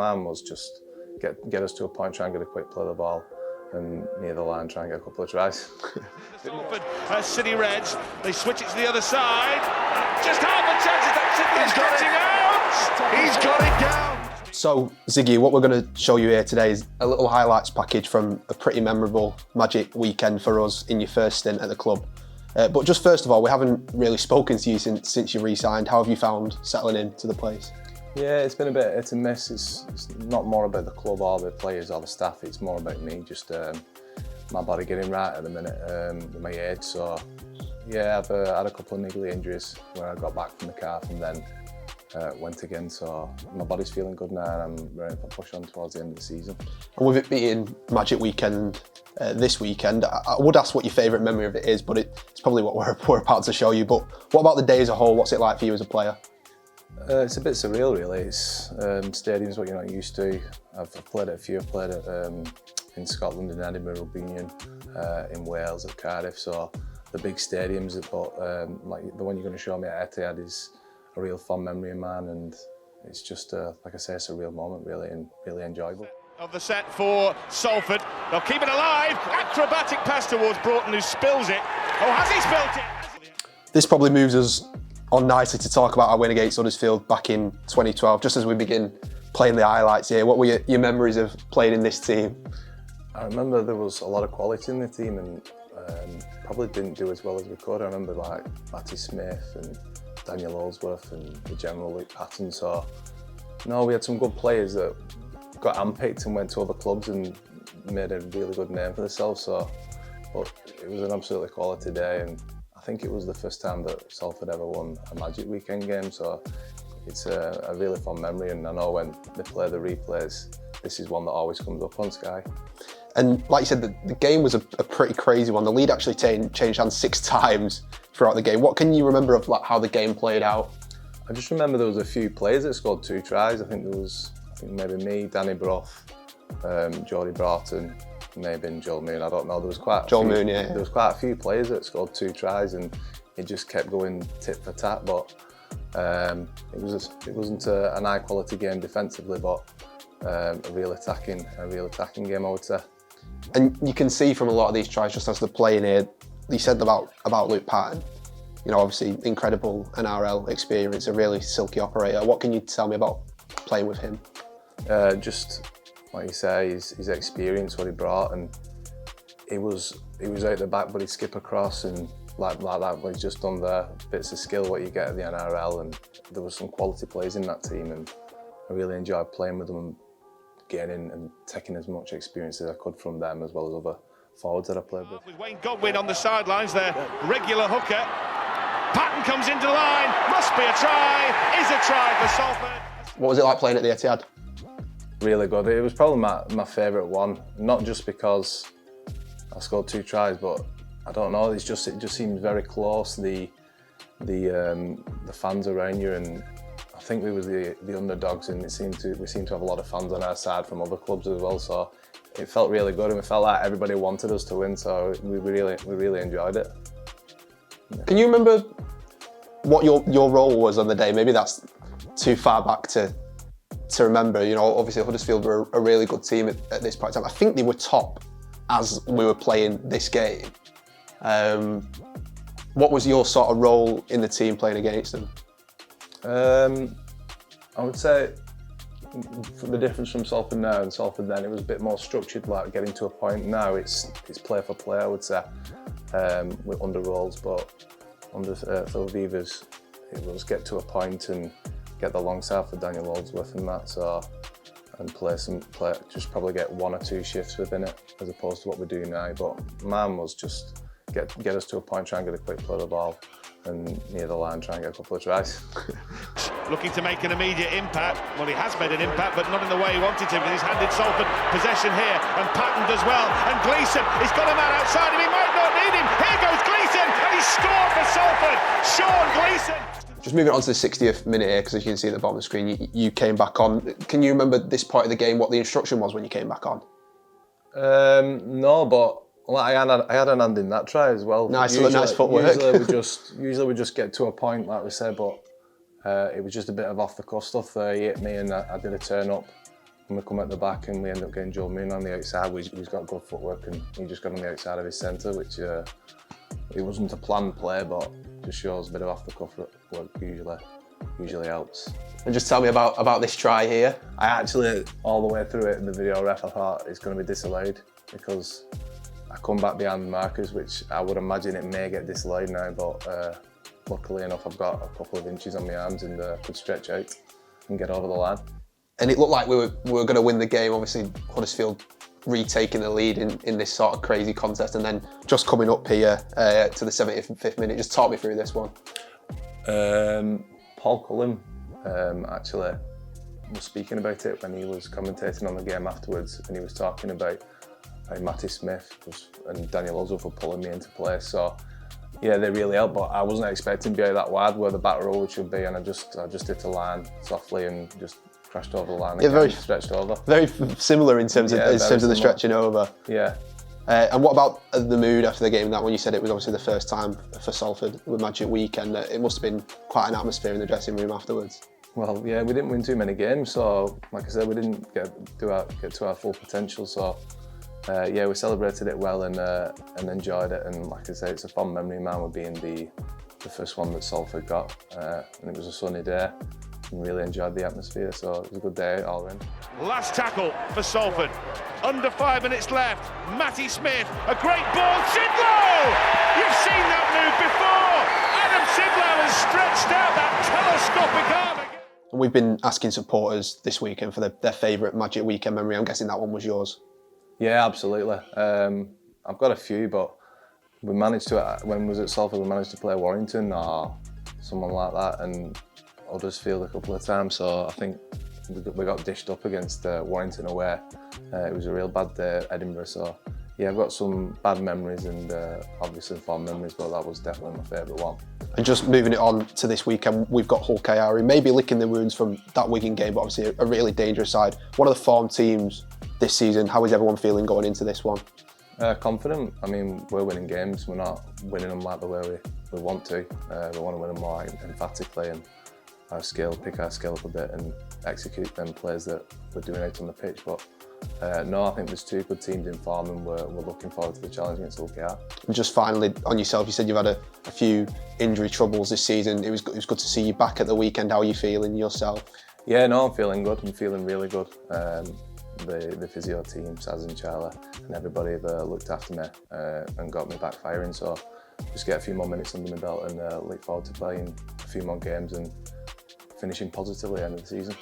mine was just get us to a point, try and get a quick play of the ball, and near the line try and get a couple of tries. Salford City Reds, they switch it to the other side. Just half a chance that Sidlow's getting out. He's got it down. So Ziggy, what we're going to show you here today is a little highlights package from a pretty memorable Magic weekend for us in your first stint at the club. But just first of all, we haven't really spoken to you since you re-signed. How have you found settling into the place? Yeah, it's been a bit hit and miss. It's not more about the club or the players or the staff, it's more about me, just my body getting right at the minute with my age. So yeah, I've had a couple of niggly injuries when I got back from the calf and then went again. So my body's feeling good now and I'm ready to push on towards the end of the season. And with it being Magic weekend this weekend, I would ask what your favourite memory of it is, but it's probably what we're about to show you. But what about the day as a whole? What's it like for you as a player? It's a bit surreal, really. It's stadium's what you're not used to. I've played at a few. I've played at, in Scotland, in Edinburgh, Rugby Union, in Wales, at Cardiff. So the big stadiums, but like the one you're going to show me at Etihad is a real fond memory of mine, and it's just, like I say, it's a real moment, really, and really enjoyable. Of the set for Salford, they'll keep it alive. Acrobatic pass towards Broughton, who spills it. Oh, has he spilled it? This probably moves us on nicely to talk about our win against Huddersfield back in 2012. Just as we begin playing the highlights here, what were your memories of playing in this team? I remember there was a lot of quality in the team and probably didn't do as well as we could. I remember like Matty Smith and Daniel Holdsworth and the general Luke Patton. So no, we had some good players that got handpicked and went to other clubs and made a really good name for themselves. So, but it was an absolutely quality day, and I think it was the first time that Salford ever won a Magic weekend game, so it's a really fond memory, and I know when they play the replays, this is one that always comes up on Sky. And like you said, the game was a pretty crazy one. The lead actually changed hands 6 times throughout the game. What can you remember of like how the game played out? I just remember there was a few players that scored 2 tries. I think maybe me, Danny Brough, Geordie Broughton, maybe Joel Moon, I don't know. There was quite a few players that scored 2 tries, and it just kept going tit for tat. But it wasn't an high quality game defensively, but a real attacking game, I would say. And you can see from a lot of these tries, just as they're playing here, you said about Luke Patton. You know, obviously incredible NRL experience, a really silky operator. What can you tell me about playing with him? Just like you say, his experience, what he brought, and he was out the back, but he'd skip across and like that. What he's just done there, bits of skill, what you get at the NRL, and there was some quality players in that team, and I really enjoyed playing with them and getting and taking as much experience as I could from them, as well as other forwards that I played with. With Wayne Godwin on the sidelines, their regular hooker. Patton comes into the line, must be a try, is a try for Salford. What was it like playing at the Etihad? Really good. It was probably my favourite one, not just because I scored 2 tries, but I don't know. It just seems very close. The fans around you, and I think we were the underdogs, and we seemed to have a lot of fans on our side from other clubs as well. So it felt really good, and we felt like everybody wanted us to win. So we really enjoyed it. Yeah. Can you remember what your role was on the day? Maybe that's too far back to remember. You know, obviously Huddersfield were a really good team at this point in time. I think they were top as we were playing this game. What was your sort of role in the team playing against them? I would say the difference from Salford now and Salford then, it was a bit more structured, like getting to a point. Now it's play for play, I would say, with under roles, but under Phil Vivers, it was get to a point and get the long side for Daniel Holdsworth and that, so, and just probably get 1 or 2 shifts within it, as opposed to what we're doing now. But mine was just get us to a point, try and get a quick play of the ball, and near the line try and get a couple of tries. Looking to make an immediate impact. Well, he has made an impact, but not in the way he wanted to, because he's handed Salford possession here, and Patton does well, and Gleeson, he's got a man outside him, he might not need him. Here goes Gleeson, and he's scored for Salford. Sean Gleeson. Just moving on to the 60th minute here, because as you can see at the bottom of the screen, you came back on. Can you remember this part of the game, what the instruction was when you came back on? No, but I had an hand in that try as well. Nice footwork. Usually we just get to a point, like we said, but it was just a bit of off the cuff stuff there. He hit me and I did a turn up, and we come at the back and we end up getting Joe Moon on the outside. He's got good footwork and he just got on the outside of his centre, which it wasn't a planned play, but just shows a bit of off the cuff work usually helps. And just tell me about this try here. I actually, all the way through it, the video ref, I thought it's going to be disallowed because I come back behind the markers, which I would imagine it may get disallowed now, but luckily enough I've got a couple of inches on my arms and could stretch out and get over the line. And it looked like we were going to win the game. Obviously, Huddersfield retaking the lead in this sort of crazy contest, and then just coming up here to the 75th minute. Just talk me through this one. Paul Cullen actually was speaking about it when he was commentating on the game afterwards, and he was talking about how Matty Smith and Daniel Oswald were pulling me into place. So yeah, they really helped, but I wasn't expecting to be out that wide where the back row should be, and I just hit a line softly and just crashed over the line again, very stretched over. Very similar in terms of the stretching over. Yeah. And what about the mood after the game? That when you said it was obviously the first time for Salford with Magic Weekend, it must have been quite an atmosphere in the dressing room afterwards. Well, yeah, we didn't win too many games, so like I said, we didn't get to our full potential. So yeah, we celebrated it well and enjoyed it. And like I say, it's a fond memory of mine with being the first one that Salford got, and it was a sunny day. And really enjoyed the atmosphere, so it was a good day all around. Last tackle for Salford. Under 5 minutes left. Matty Smith, a great ball. Sidlow! You've seen that move before. Adam Sidlow has stretched out that telescopic arm. And we've been asking supporters this weekend for their favourite Magic Weekend memory. I'm guessing that one was yours. Yeah, absolutely. I've got a few, but we managed to, when we was at Salford, we managed to play Warrington or someone like that, and Huddersfield a couple of times, so I think we got dished up against Warrington away. It was a real bad day at Edinburgh, so yeah, I've got some bad memories and obviously fond memories, but that was definitely my favourite one. And just moving it on to this weekend, we've got Hull KR, who may be licking the wounds from that Wigan game, but obviously a really dangerous side. One of the form teams this season. How is everyone feeling going into this one? Confident. I mean, we're winning games. We're not winning them like the way we want to. We want to win them more emphatically and pick our skill up a bit and execute them plays that we're doing out on the pitch. But no, I think there's two good teams in form, and we're looking forward to the challenge against Hull KR. And just finally, on yourself, you said you've had a few injury troubles this season. It was good to see you back at the weekend. How are you feeling yourself? Yeah, no, I'm feeling good. I'm feeling really good. The physio team, Saz and Charlie, and everybody have looked after me and got me back firing. So just get a few more minutes under my belt and look forward to playing a few more games and finishing positively at the end of the season.